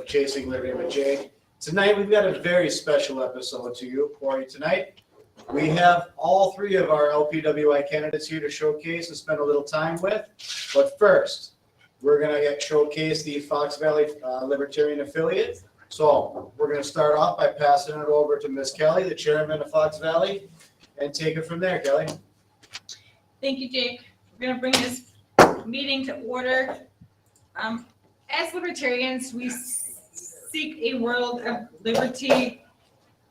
of Chasing Liberty with Jay. Tonight we've got a very special episode for you tonight. We have all three of our LPWI candidates here to showcase and spend a little time with. But first, we're going to showcase the Fox Valley Libertarian affiliate. So we're going to start off by passing it over to Ms. Kelly, the chairman of Fox Valley, and take it from there, Kelly. Thank you, Jake. We're going to bring this meeting to order. As libertarians, we seek a world of liberty,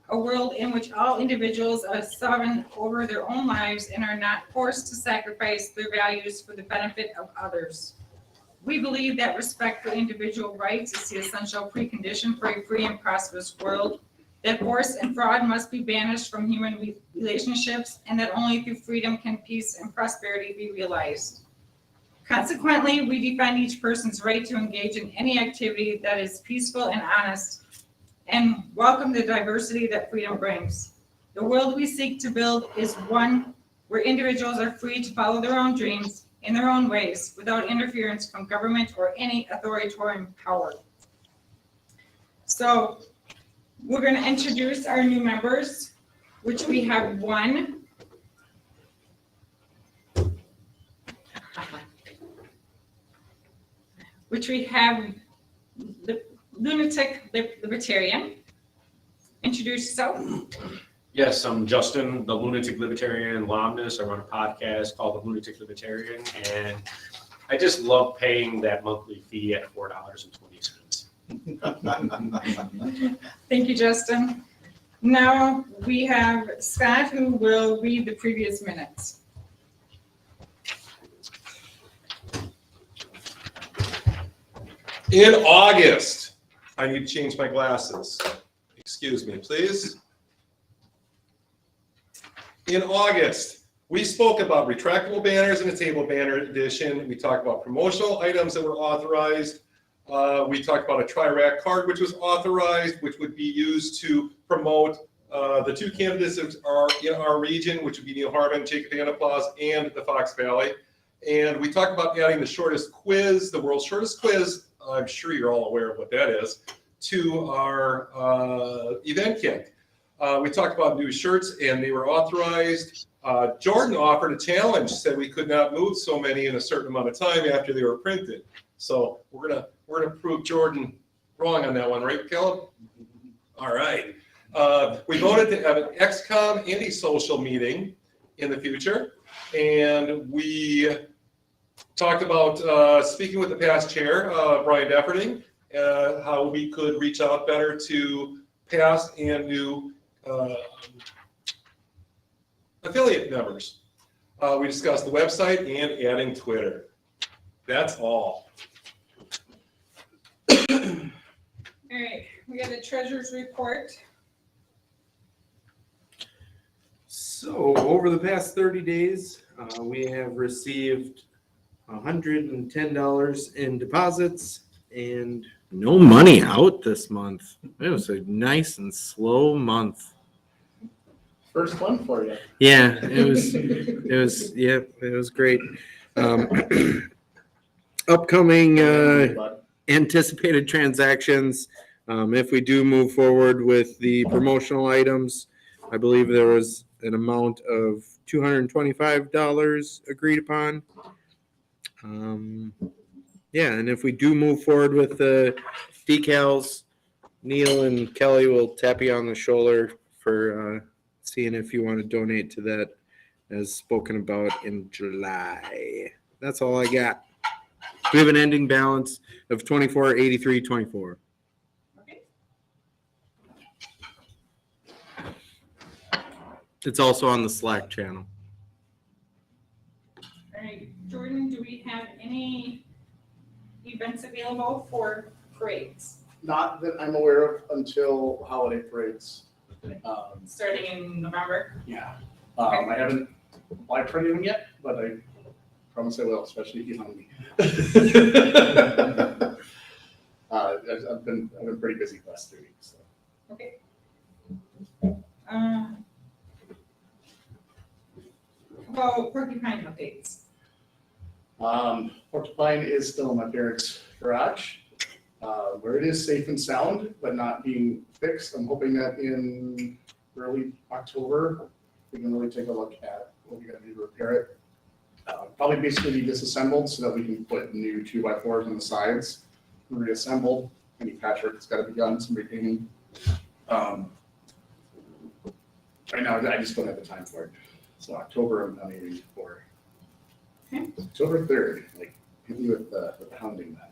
a world in which all individuals are sovereign over their own lives and are not forced to sacrifice their values for the benefit of others. We believe that respect for individual rights is the essential precondition for a free and prosperous world, that force and fraud must be banished from human relationships, and that only through freedom can peace and prosperity be realized. Consequently, we defend each person's right to engage in any activity that is peaceful and honest, and welcome the diversity that freedom brings. The world we seek to build is one where individuals are free to follow their own dreams in their own ways without interference from government or any authoritarian power. So we're going to introduce our new members, which we have one. Which we have the Lunatic Libertarian. Introduce yourself. Yes, I'm Justin, the Lunatic Libertarian alumnus. I run a podcast called The Lunatic Libertarian, and I just love paying that monthly fee at $4.20. Thank you, Justin. Now we have Scott, who will read the previous minutes. In August, I need to change my glasses. Excuse me, please. In August, we spoke about retractable banners in a table banner edition. We talked about promotional items that were authorized. We talked about a tri-rack card, which was authorized, which would be used to promote the two candidates that are in our region, which would be Neil Harmon, Jacob Annaplaus, and the Fox Valley. And we talked about adding the shortest quiz, the world's shortest quiz, I'm sure you're all aware of what that is, to our event kit. We talked about new shirts, and they were authorized. Jordan offered a challenge, said we could not move so many in a certain amount of time after they were printed. So we're gonna prove Jordan wrong on that one, right, Caleb? All right. We voted to have an XCOM anti-social meeting in the future, and we talked about speaking with the past chair, Brian Defferting, how we could reach out better to past and new affiliate members. We discussed the website and adding Twitter. That's all. All right, we got the treasurer's report. So over the past 30 days, we have received $110 in deposits and no money out this month. It was a nice and slow month. First one for you. Yeah, it was great. Upcoming anticipated transactions. If we do move forward with the promotional items, I believe there was an amount of $225 agreed upon. Yeah, and if we do move forward with the decals, Neil and Kelly will tap you on the shoulder for seeing if you want to donate to that, as spoken about in July. That's all I got. We have an ending balance of $24.83.24. Okay. It's also on the Slack channel. All right, Jordan, do we have any events available for parades Not that I'm aware of until holiday parades. starting in November? Yeah. Okay. I haven't applied for anything yet, but I promise I will, especially if you hung me. I've been pretty busy the last 3 weeks. So. Okay. Well, porcupine updates. Porcupine is still in my parents' garage. where it is safe and sound, but not being fixed. I'm hoping that in early October, we can really take a look at what we gotta do to repair it. Probably basically be disassembled so that we can put new 2x4s on the sides, reassembled. Any patchwork that's gotta be done, some repainting. Right now, I just don't have the time for it. So October, I'm not aiming for. Okay. October 3rd, like, hit me with the hounding then.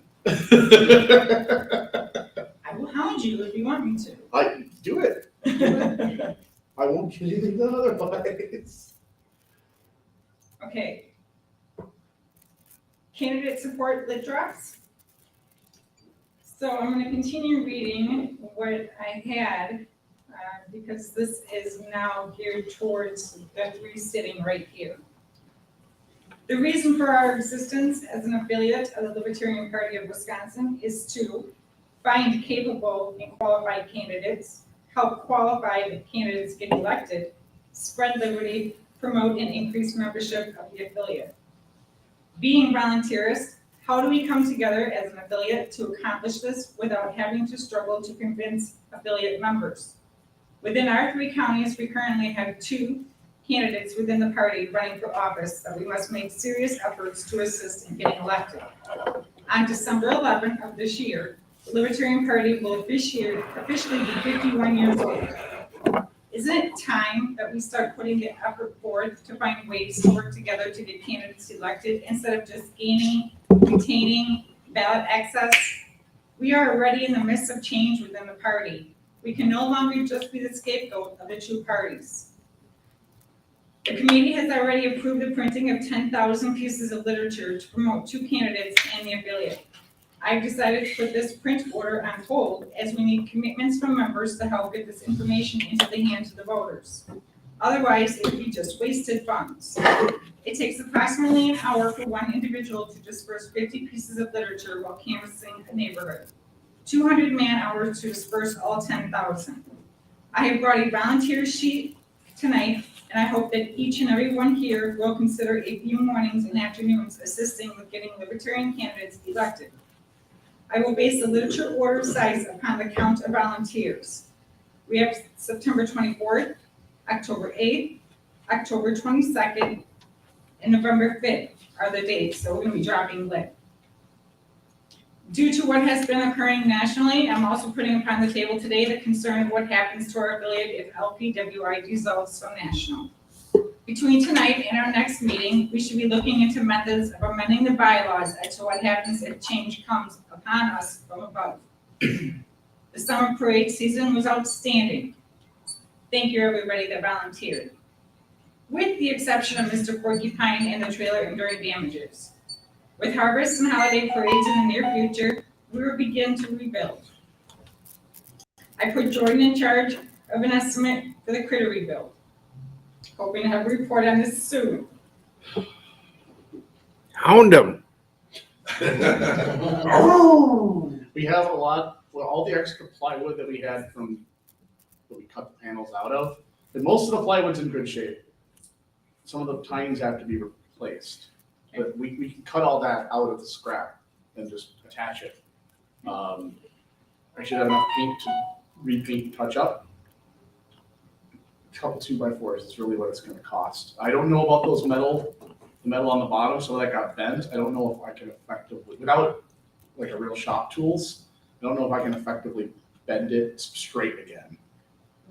I will hound you if you want me to. I do it. I won't get anything done otherwise. Okay. Candidate support lit drops. So I'm going to continue reading what I had because this is now geared towards the three sitting right here. The reason for our existence as an affiliate of the Libertarian Party of Wisconsin is to find capable and qualified candidates, help qualified candidates get elected, spread liberty, promote and increase membership of the affiliate. Being volunteerist, how do we come together as an affiliate to accomplish this without having to struggle to convince affiliate members? Within our 3 counties, we currently have 2 candidates within the party running for office that we must make serious efforts to assist in getting elected. On December 11th of this year, the Libertarian Party will officially be 51 years old. Isn't it time that we start putting the effort forth to find ways to work together to get candidates elected instead of just gaining, retaining ballot access? We are already in the midst of change within the party. We can no longer just be the scapegoat of the 2 parties. The committee has already approved the printing of 10,000 pieces of literature to promote 2 candidates and the affiliate. I've decided to put this print order on hold as we need commitments from members to help get this information into the hands of the voters. Otherwise, it would be just wasted funds. It takes approximately an hour for one individual to disperse 50 pieces of literature while canvassing a neighborhood. 200 man-hours to disperse all 10,000. I have brought a volunteer sheet tonight, and I hope that each and every one here will consider a few mornings and afternoons assisting with getting Libertarian candidates elected. I will base the literature order size upon the count of volunteers. We have September 24th, October 8th, October 22nd, and November 5th are the dates, so we're gonna be dropping lit. Due to what has been occurring nationally, I'm also putting upon the table today the concern of what happens to our affiliate if LPWI dissolves from national. Between tonight and our next meeting, we should be looking into methods of amending the bylaws as to what happens if change comes upon us from above. The summer parade season was outstanding. Thank you, everybody that volunteered. With the exception of Mr. Porcupine and the trailer enduring damages. With harvest and holiday parades in the near future, we will begin to rebuild. I put Jordan in charge of an estimate for the critter rebuild. Hoping to have a report on this soon. Hound them. We have a lot, well, all the extra plywood that we had from, that we cut the panels out of, and most of the plywood's in good shape. Some of the tines have to be replaced, but we can cut all that out of the scrap and just attach it. I should have enough paint to repaint and touch up. A couple 2x4s is really what it's gonna cost. I don't know about those the metal on the bottom, so that got bent. I don't know if I can effectively, without like a real shop tools, I don't know if I can effectively bend it straight again.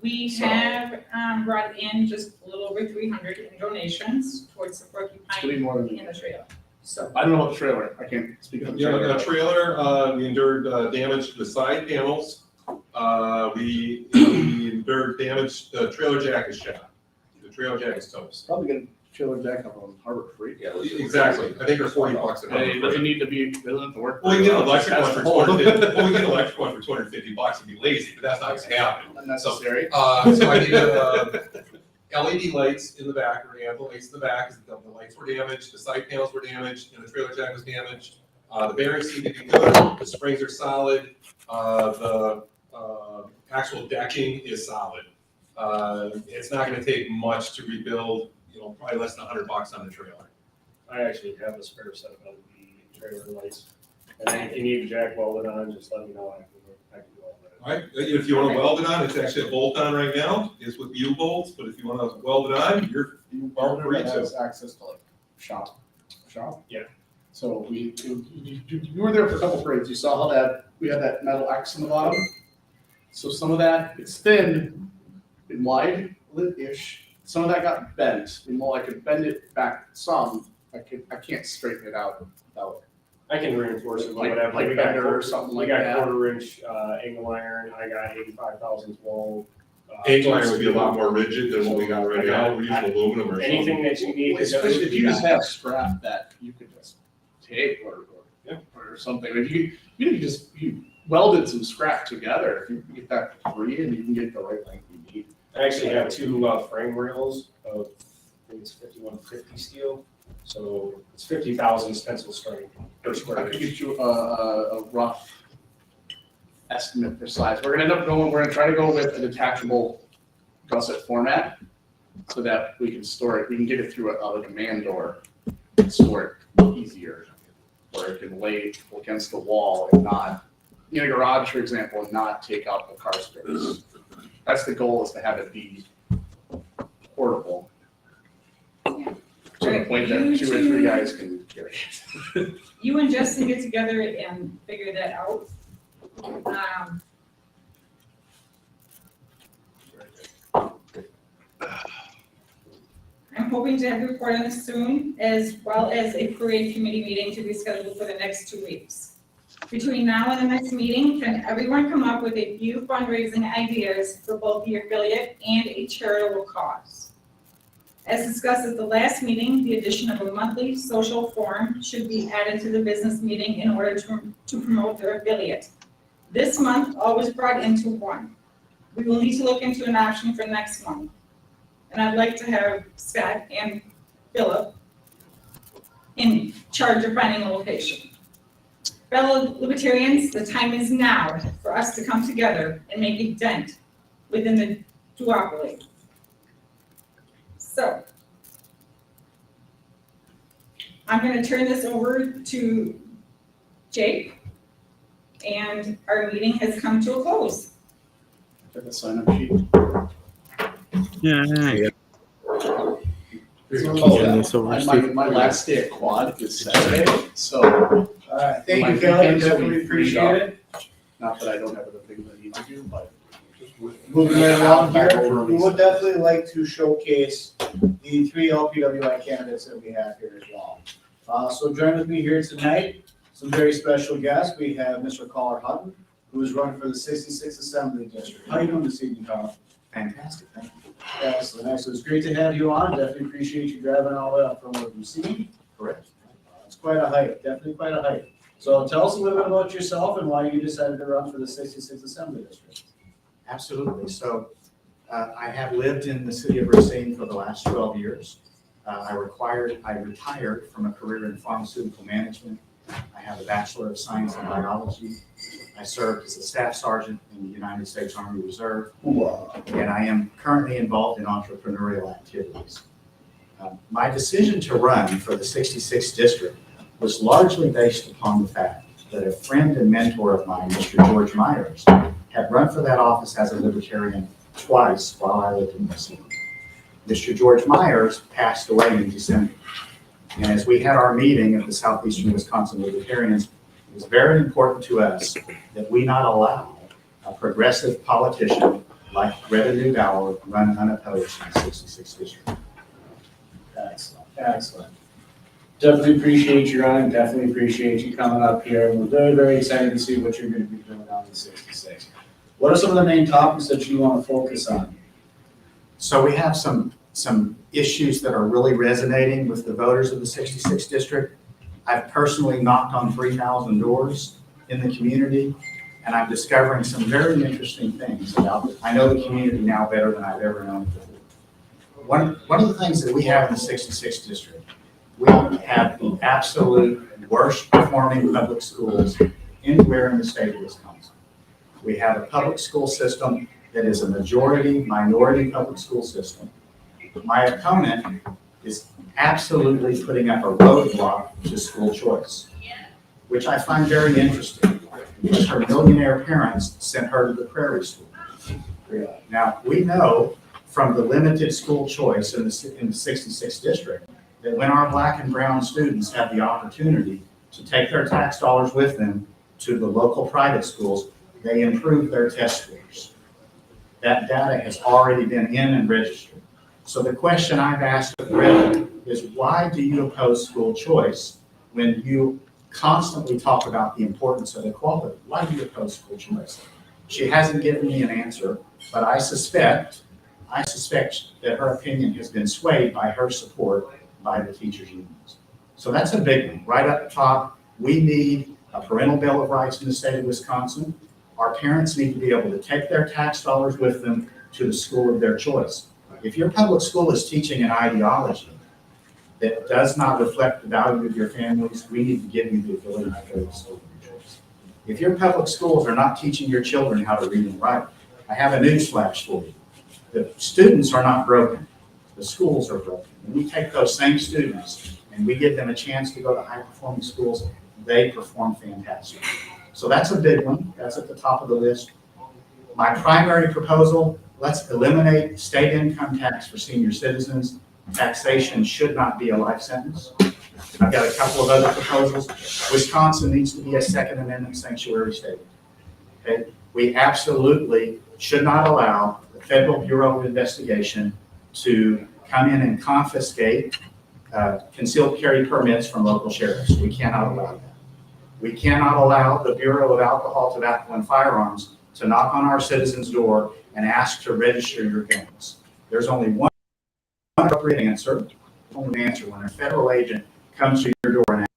We So- have brought in just a little over 300 in donations towards the It's gonna be Porcupine more than, and the trail. So, I don't know about the trailer. I can't speak on the Yeah, trailer. the trailer, we endured damage to the side panels. We endured damage, the trailer jack is shot. The trailer jack is toast. Probably gonna trailer jack up on Harbor Freight. Yeah, exactly. I think they're $40 a Hey, it doesn't month. need to be, doesn't have to work. Well, we get an electric That's one for the whole- $250. Well, we get an electric one for $250 and be lazy, but that's not gonna happen. Unnecessary. So I needed LED lights in the back, or ample lights in the back, because the lights were damaged, the side panels were damaged, and the trailer jack was damaged. The bearings seem to be good, the springs are solid, the actual decking is solid. It's not gonna take much to rebuild, probably less than $100 on the trailer. I actually have a spare set of LED trailer lights. And if you need jack welded on, just let me know. I can do all that. All right, if you want to weld it on, it's actually a bolt on right now, it's with U-bolts, but if you want to weld it on, you are free That to. has access to like shop. Yeah. So you were there for a couple parades, you saw how that, we had that metal X on the bottom? So some of that, it's thin and wide-ish, some of that got bent, and while I could bend it back some, I can't straighten it out without, I can reinforce it, like whatever. We got bender or something We like got that. 1/4 inch angle iron, I got 85,000 wall. Angle iron would be a lot more rigid than what we got right now, we're using aluminum or something. Anything that you need. Especially if you just have scrap that you could just take or something, if you welded some scrap together, if you can get that free and you can get the right length you need. I actually have 2 frame rails of, I think it's 5150 steel, so it's 50,000 stencil strength per I square could inch. get you a rough estimate for size. We're gonna try to go with a detachable gusset format so that we can store it, we can get it through a demand door and store it easier, where it can lay against the wall and not, in a garage, for example, and not take out the car space. That's the goal, is to have it be portable. To the point that 2 or 3 guys can carry it. You and Justin get together and figure that out. I'm hoping to have a report on this soon, as well as a parade committee meeting to be scheduled for the next 2 weeks. Between now and the next meeting, can everyone come up with a few fundraising ideas for both the affiliate and a charitable cause? As discussed at the last meeting, the addition of a monthly social forum should be added to the business meeting in order to promote their affiliate. This month, all was brought into one. We will need to look into an option for next month. And I'd like to have Scott and Philip in charge of finding a location. Fellow Libertarians, the time is now for us to come together and make a dent within the duopoly. So, I'm going to turn this over to Jake, and our meeting has come to a close. Get the sign up sheet. Turn this over, My Steve. last day at quad is Saturday, so All right, thank My you, Kelly, weekends will definitely be freed appreciate it. not that I don't have other things I need to do, but. Moving right along here, we would definitely like to showcase the 3 LPWI candidates that we have here as well. So join with me here tonight, some very special guests. We have Mr. Caller Hutton, who is running for the 66th Assembly District. How are you doing this evening, Caller? Fantastic, thank you. Excellent, excellent. It's great to have you on. Definitely appreciate you driving all the way up from what we've seen. Correct. It's quite a hike, definitely quite a hike. So tell us a little bit about yourself and why you decided to run for the 66th Assembly District. Absolutely. So I have lived in the city of Racine for the last 12 years. I retired from a career in pharmaceutical management. I have a Bachelor of Science in Biology. I served as a staff sergeant in the United States Army Reserve, and I am currently involved in entrepreneurial activities. My decision to run for the 66th district was largely based upon the fact that a friend and mentor of mine, Mr. George Myers, had run for that office as a Libertarian twice while I lived in Racine. Mr. George Myers passed away in December. And as we had our meeting of the Southeastern Wisconsin Libertarians, it was very important to us that we not allow a progressive politician like Greta Neubauer run unopposed in the 66th district. Excellent, excellent. Definitely appreciate you running, definitely appreciate you coming up here. We're very, very excited to see what you're going to be doing on the 66. What are some of the main topics that you want to focus on? So we have some issues that are really resonating with the voters of the 66th district. I've personally knocked on 3,000 doors in the community, and I'm discovering some very interesting things about it. I know the community now better than I've ever known it before. One of the things that we have in the 66th district, we have the absolute worst performing public schools anywhere in the state of Wisconsin. We have a public school system that is a majority minority public school system. My opponent is absolutely putting up a roadblock to school choice. which I find very interesting, because her millionaire parents sent her to the prairie school. Now, we know from the limited school choice in the 66th district that when our black and brown students have the opportunity to take their tax dollars with them to the local private schools, they improve their test scores. That data has already been in and registered. So the question I've asked of Greta is, why do you oppose school choice when you constantly talk about the importance of equality? Why do you oppose school choice? She hasn't given me an answer, but I suspect that her opinion has been swayed by her support by the teachers' unions. So that's a big one. Right up top, we need a parental bill of rights in the state of Wisconsin. Our parents need to be able to take their tax dollars with them to the school of their choice. If your public school is teaching an ideology that does not reflect the value of your families, we need to give you the ability to go to the school of your choice. If your public schools are not teaching your children how to read and write, I have a newsflash for you. The students are not broken. The schools are broken. When we take those same students and we give them a chance to go to high-performing schools, they perform fantastic. So that's a big one. That's at the top of the list. My primary proposal, let's eliminate state income tax for senior citizens. Taxation should not be a life sentence. I've got a couple of other proposals. Wisconsin needs to be a Second Amendment sanctuary state. Okay? We absolutely should not allow the Federal Bureau of Investigation to come in and confiscate concealed carry permits from local sheriffs. We cannot allow that. We cannot allow the Bureau of Alcohol, Tobacco, and Firearms to knock on our citizens' door and ask to register your guns. There's only one appropriate answer, only answer when a federal agent comes to your door and asks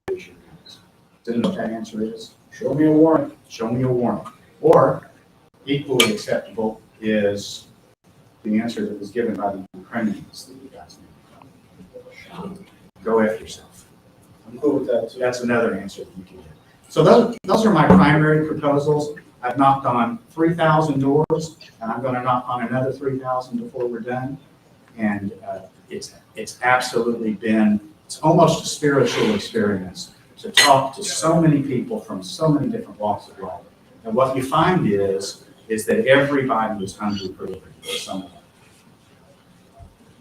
to register your guns. Do you know what that answer is? Show me a warrant. Show me a warrant. Or, equally acceptable is the answer that was given by the Ukrainians that you guys knew. Go after yourself. I'm cool with that too. That's another answer that you can get. So those are my primary proposals. I've knocked on 3,000 doors, and I'm going to knock on another 3,000 before we're done. And it's absolutely been, it's almost a spiritual experience to talk to so many people from so many different walks of life. And what you find is that everybody is hungry for liberty or something.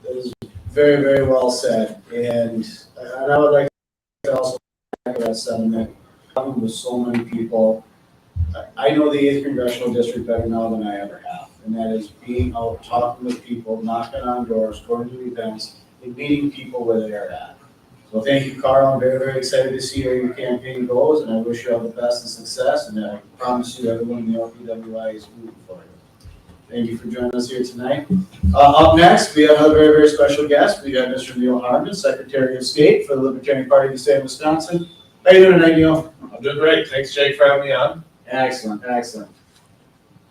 That is very, very well said. And I would like to also back that sentiment. Talking with so many people, I know the 8th Congressional District better now than I ever have. And that is being out, talking with people, knocking on doors, going to events, and meeting people where they're at. So thank you, Carl. I'm very, very excited to see where your campaign goes, and I wish you all the best and success. And I promise you, everyone in the LPWI is rooting for you. Thank you for joining us here tonight. Up next, we have another very, very special guest. We got Mr. Neil Harmon, Secretary of State for the Libertarian Party of the state of Wisconsin. How you doing tonight, Neil? I'm doing great. Thanks, Jake, for having me on. Excellent, excellent.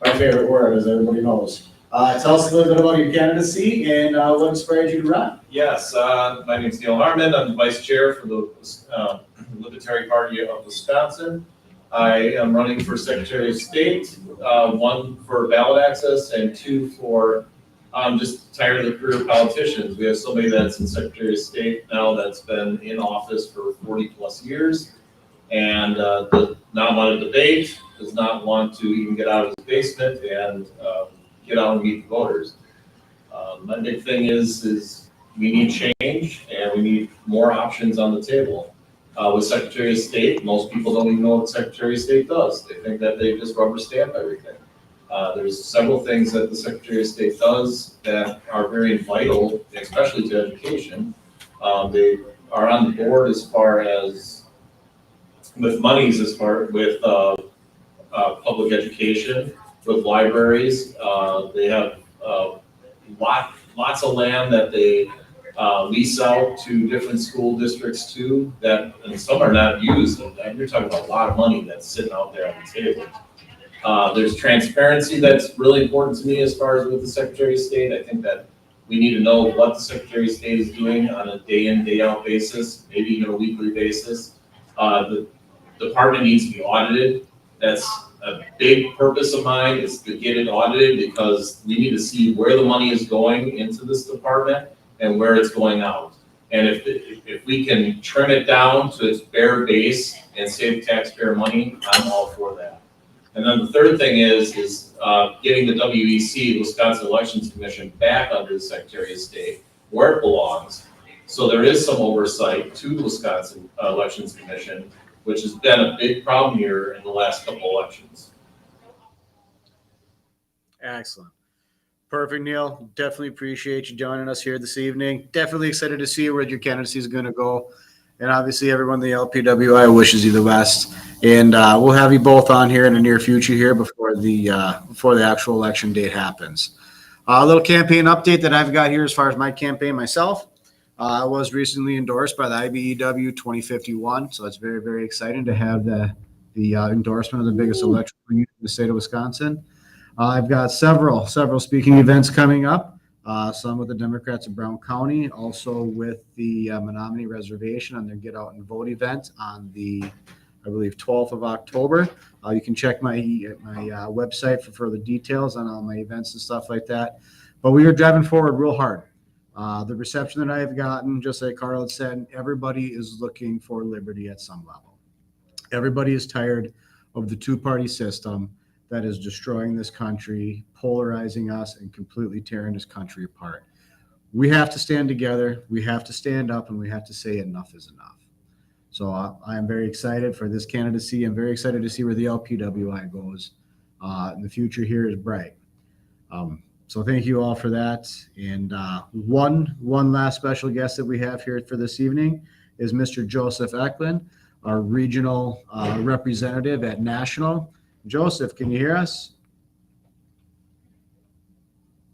My favorite word, as everybody knows. Tell us a little bit about your candidacy and what inspired you to run. Yes, my name is Neil Harmon. I'm the Vice Chair for the Libertarian Party of Wisconsin. I am running for Secretary of State, 1 for ballot access and 2 for, I'm just tired of the career politicians. We have somebody that's in Secretary of State now that's been in office for 40 plus years and does not want to debate, does not want to even get out of his basement and get out and meet the voters. My big thing is we need change and we need more options on the table. With Secretary of State, most people don't even know what Secretary of State does. They think that they just rubber stamp everything. There's several things that the Secretary of State does that are very vital, especially to education. They are on the board as far as with monies, as far with public education, with libraries. They have lots of land that they lease out to different school districts too, that, and some are not used. And you're talking about a lot of money that's sitting out there on the table. There's transparency that's really important to me as far as with the Secretary of State. I think that we need to know what the Secretary of State is doing on a day in, day out basis, maybe even a weekly basis. The department needs to be audited. That's a big purpose of mine, is to get it audited because we need to see where the money is going into this department and where it's going out. And if we can trim it down to its bare base and save taxpayer money, I'm all for that. And then the third thing is getting the WEC, the Wisconsin Elections Commission, back under the Secretary of State where it belongs. So there is some oversight to the Wisconsin Elections Commission, which has been a big problem here in the last couple elections. Excellent. Perfect, Neil. Definitely appreciate you joining us here this evening. Definitely excited to see where your candidacy is going to go. And obviously, everyone in the LPWI wishes you the best. And we'll have you both on here in the near future here before the actual election date happens. A little campaign update that I've got here as far as my campaign myself. I was recently endorsed by the IBEW 2051, so it's very, very exciting to have the endorsement of the biggest electrical union in the state of Wisconsin. I've got several speaking events coming up, some with the Democrats of Brown County, also with the Menominee Reservation on their Get Out and Vote event on the, I believe, 12th of October. You can check my website for further details on all my events and stuff like that. But we are driving forward real hard. The reception that I have gotten, just like Carl had said, everybody is looking for liberty at some level. Everybody is tired of the two-party system that is destroying this country, polarizing us, and completely tearing this country apart. We have to stand together, we have to stand up, and we have to say enough is enough. So I am very excited for this candidacy. I'm very excited to see where the LPWI goes. The future here is bright. So thank you all for that. And one last special guest that we have here for this evening is Mr. Joseph Eklund, our regional representative at National. Joseph, can you hear us?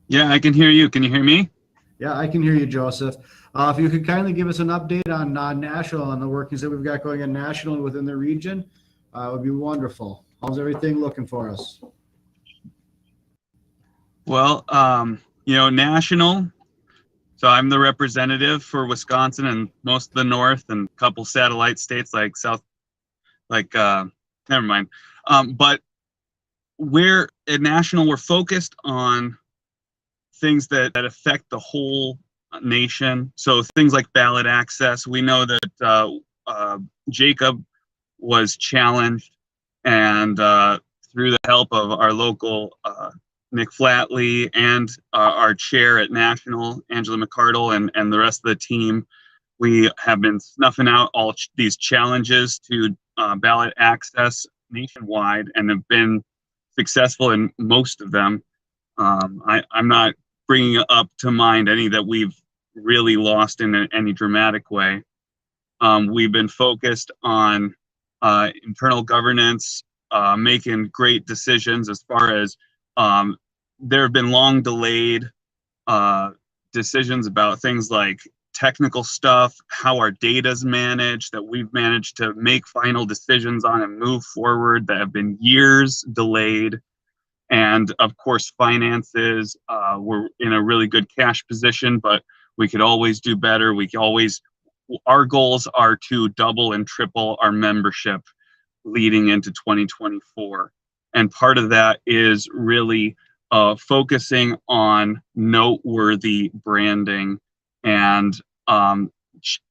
Yeah, I can hear you. Can you hear me? Yeah, I can hear you, Joseph. If you could kindly give us an update on National and the workings that we've got going on nationally within the region, it would be wonderful. How's everything looking for us? Well, National. So I'm the representative for Wisconsin and most of the North and a couple satellite states like never mind. But we're at National, we're focused on things that affect the whole nation. So things like ballot access. We know that Jacob was challenged, and through the help of our local Nick Flatley and our chair at National, Angela McCardle, and the rest of the team, we have been snuffing out all these challenges to ballot access nationwide and have been successful in most of them. I'm not bringing up to mind any that we've really lost in any dramatic way. We've been focused on internal governance, making great decisions as far as there have been long delayed decisions about things like technical stuff, how our data is managed, that we've managed to make final decisions on and move forward that have been years delayed. And of course, finances, we're in a really good cash position, but we could always do better. Our goals are to double and triple our membership leading into 2024. And part of that is really focusing on noteworthy branding and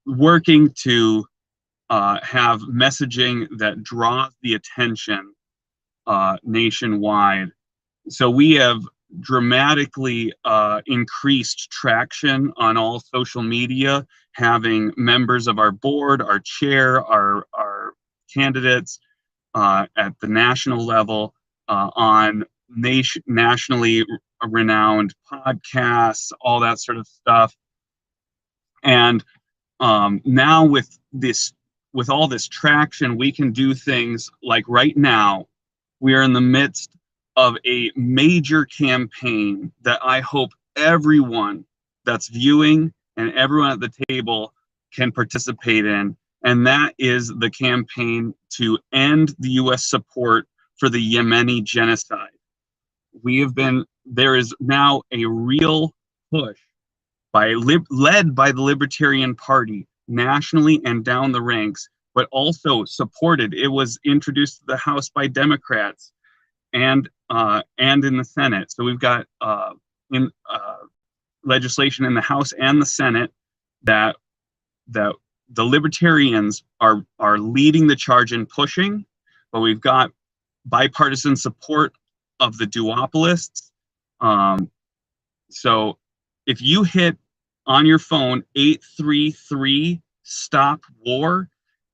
working to have messaging that draws the attention nationwide. So we have dramatically increased traction on all social media, having members of our board, our chair, our candidates at the national level on nationally renowned podcasts, all that sort of stuff. And now with all this traction, we can do things like right now, we are in the midst of a major campaign that I hope everyone that's viewing and everyone at the table can participate in. And that is the campaign to end the U.S. support for the Yemeni genocide. There is now a real push led by the Libertarian Party nationally and down the ranks, but also supported. It was introduced to the House by Democrats and in the Senate. So we've got legislation in the House and the Senate that the libertarians are leading the charge in pushing, but we've got bipartisan support of the duopolists. So if you hit on your phone 833 stop war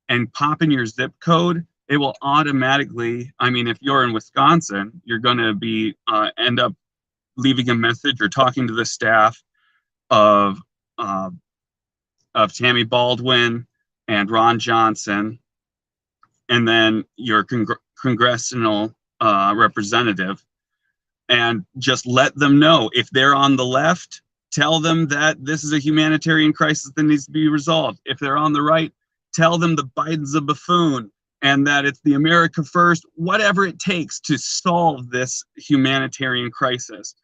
and pop in your zip code, it will automatically, I mean, if you're in Wisconsin, you're going to be end up leaving a message or talking to the staff of Tammy Baldwin and Ron Johnson, and then your congressional representative, and just let them know. If they're on the left, tell them that this is a humanitarian crisis that needs to be resolved. If they're on the right, tell them the Biden's a buffoon and that it's the America first, whatever it takes to solve this humanitarian crisis.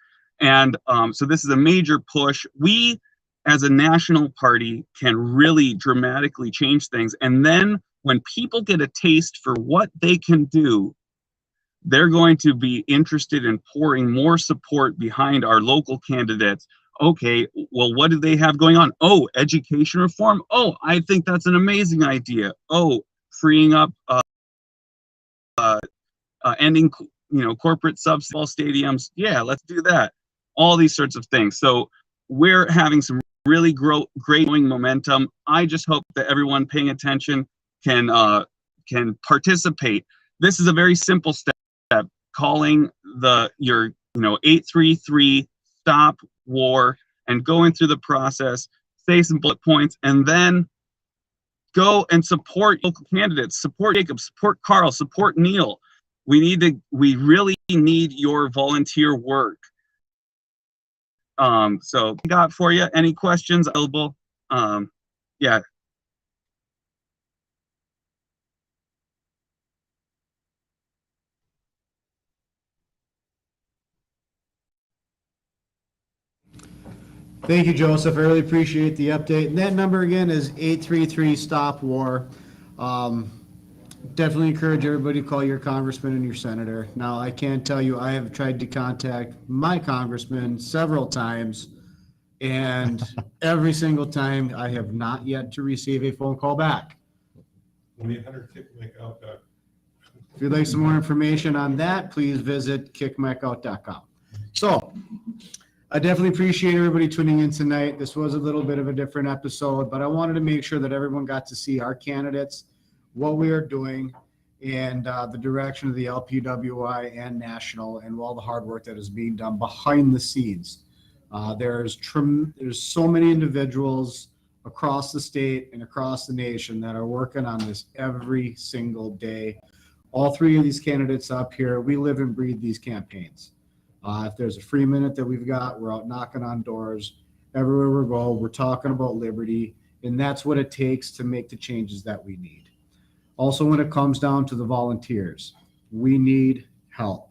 And so this is a major push. We, as a national party, can really dramatically change things. And then when people get a taste for what they can do, they're going to be interested in pouring more support behind our local candidates. Okay, well, what do they have going on? Oh, education reform. Oh, I think that's an amazing idea. Oh, freeing up, ending, corporate subsidy stadiums. Yeah, let's do that. All these sorts of things. So we're having some really great growing momentum. I just hope that everyone paying attention can participate. This is a very simple step. Calling your 833 stop war and going through the process, say some bullet points, and then go and support local candidates, support Jacob, support Carl, support Neil. We really need your volunteer work. So I got for you. Any questions available? Yeah. Thank you, Joseph. I really appreciate the update. And that number again is 833 stop war. Definitely encourage everybody to call your congressman and your senator. Now, I can tell you, I have tried to contact my congressman several times, and every single time I have not yet to receive a phone call back. 1-800-KICK-MIC-OUT. If you'd like some more information on that, please visit kickmickout.com. So I definitely appreciate everybody tuning in tonight. This was a little bit of a different episode, but I wanted to make sure that everyone got to see our candidates, what we are doing, and the direction of the LPWI and national, and all the hard work that is being done behind the scenes. There's so many individuals across the state and across the nation that are working on this every single day. All three of these candidates up here, we live and breathe these campaigns. If there's a free minute that we've got, we're out knocking on doors. Everywhere we go, we're talking about liberty, and that's what it takes to make the changes that we need. Also, when it comes down to the volunteers, we need help,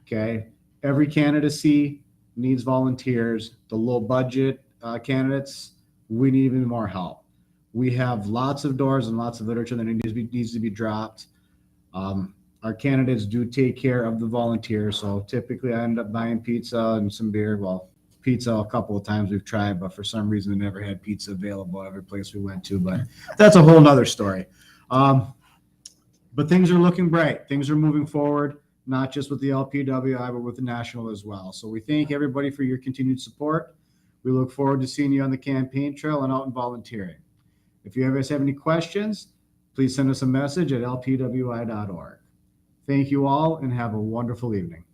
okay? Every candidacy needs volunteers. The low budget candidates, we need even more help. We have lots of doors and lots of literature that needs to be dropped. Our candidates do take care of the volunteers, so typically I end up buying pizza and some beer. Well, pizza a couple of times we've tried, but for some reason we never had pizza available every place we went to, but that's a whole nother story. But things are looking bright. Things are moving forward, not just with the LPWI, but with the national as well. So we thank everybody for your continued support. We look forward to seeing you on the campaign trail and out and volunteering. If you ever have any questions, please send us a message at lpwi.org. Thank you all and have a wonderful evening.